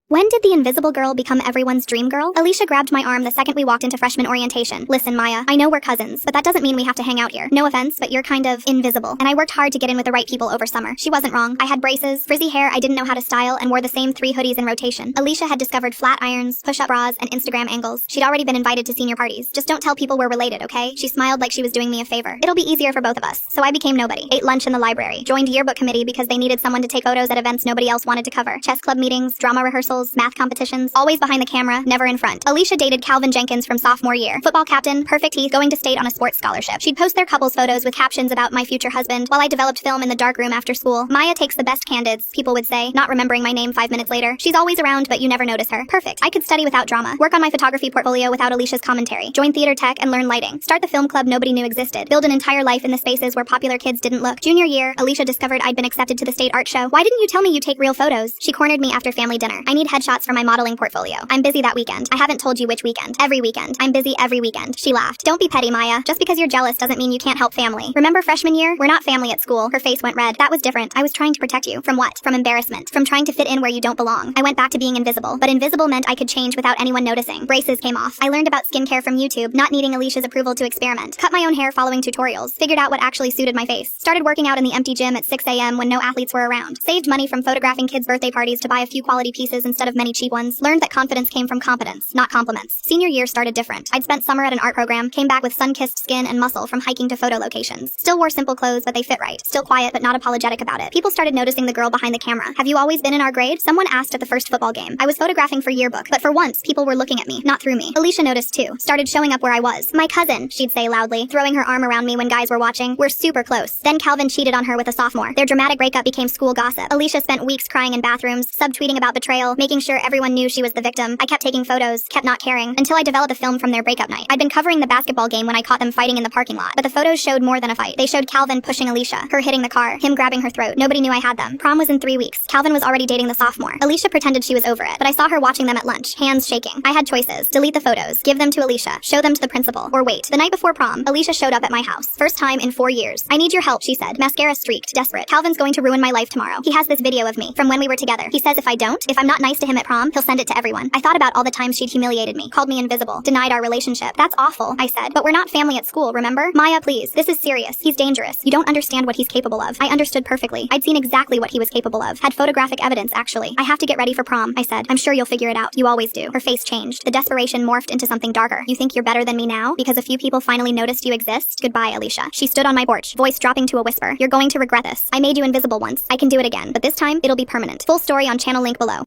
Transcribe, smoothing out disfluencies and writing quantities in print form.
When did the invisible girl become everyone's dream girl? Alicia grabbed my arm the second we walked into freshman orientation. Listen, Maya, I know we're cousins, but that doesn't mean we have to hang out here. No offense, but you're kind of invisible. And I worked hard to get in with the right people over summer. She wasn't wrong. I had braces, frizzy hair I didn't know how to style, and wore the same 3 hoodies in rotation. Alicia had discovered flat irons, push-up bras, and Instagram angles. She'd already been invited to senior parties. Just don't tell people we're related, okay? She smiled like she was doing me a favor. It'll be easier for both of us. So I became nobody. Ate lunch in the library. Joined yearbook committee because they needed someone to take photos at events nobody else wanted to cover. Chess club meetings, drama rehearsals, math competitions. Always behind the camera, never in front. Alicia dated Calvin Jenkins from sophomore year. Football captain, perfect teeth, going to state on a sports scholarship. She'd post their couples photos with captions about my future husband while I developed film in the darkroom after school. Maya takes the best candids, people would say, not remembering my name 5 minutes later. She's always around, but you never notice her. Perfect. I could study without drama. Work on my photography portfolio without Alicia's commentary. Join theater tech and learn lighting. Start the film club nobody knew existed. Build an entire life in the spaces where popular kids didn't look. Junior year, Alicia discovered I'd been accepted to the state art show. Why didn't you tell me you take real photos? She cornered me after family dinner. I need headshots for my modeling portfolio. I'm busy that weekend. I haven't told you which weekend. Every weekend. I'm busy every weekend. She laughed. Don't be petty, Maya. Just because you're jealous doesn't mean you can't help family. Remember freshman year? We're not family at school. Her face went red. That was different. I was trying to protect you. From what? From embarrassment. From trying to fit in where you don't belong. I went back to being invisible. But invisible meant I could change without anyone noticing. Braces came off. I learned about skincare from YouTube, not needing Alicia's approval to experiment. Cut my own hair following tutorials. Figured out what actually suited my face. Started working out in the empty gym at 6 a.m. when no athletes were around. Saved money from photographing kids' birthday parties to buy a few quality pieces instead of many cheap ones. Learned that confidence came from competence, not compliments. Senior year started different. I'd spent summer at an art program, came back with sun-kissed skin and muscle from hiking to photo locations. Still wore simple clothes, but they fit right. Still quiet, but not apologetic about it. People started noticing the girl behind the camera. Have you always been in our grade? Someone asked at the first football game. I was photographing for yearbook, but for once, people were looking at me, not through me. Alicia noticed too. Started showing up where I was. My cousin, she'd say loudly, throwing her arm around me when guys were watching. We're super close. Then Calvin cheated on her with a sophomore. Their dramatic breakup became school gossip. Alicia spent weeks crying in bathrooms, subtweeting about betrayal, making sure everyone knew she was the victim. I kept taking photos, kept not caring, until I developed a film from their breakup night. I'd been covering the basketball game when I caught them fighting in the parking lot, but the photos showed more than a fight. They showed Calvin pushing Alicia, her hitting the car, him grabbing her throat. Nobody knew I had them. Prom was in 3 weeks. Calvin was already dating the sophomore. Alicia pretended she was over it, but I saw her watching them at lunch, hands shaking. I had choices. Delete the photos, give them to Alicia, show them to the principal, or wait. The night before prom, Alicia showed up at my house. First time in 4 years. I need your help, she said. Mascara streaked, desperate. Calvin's going to ruin my life tomorrow. He has this video of me from when we were together. He says if I'm not nice to him at prom, he'll send it to everyone. I thought about all the times she'd humiliated me, called me invisible, denied our relationship. That's awful, I said. But we're not family at school, remember? Maya, please. This is serious. He's dangerous. You don't understand what he's capable of. I understood perfectly. I'd seen exactly what he was capable of. Had photographic evidence, actually. I have to get ready for prom, I said. I'm sure you'll figure it out. You always do. Her face changed. The desperation morphed into something darker. You think you're better than me now? Because a few people finally noticed you exist? Goodbye, Alicia. She stood on my porch, voice dropping to a whisper. You're going to regret this. I made you invisible once. I can do it again. But this time, it'll be permanent. Full story on channel link below.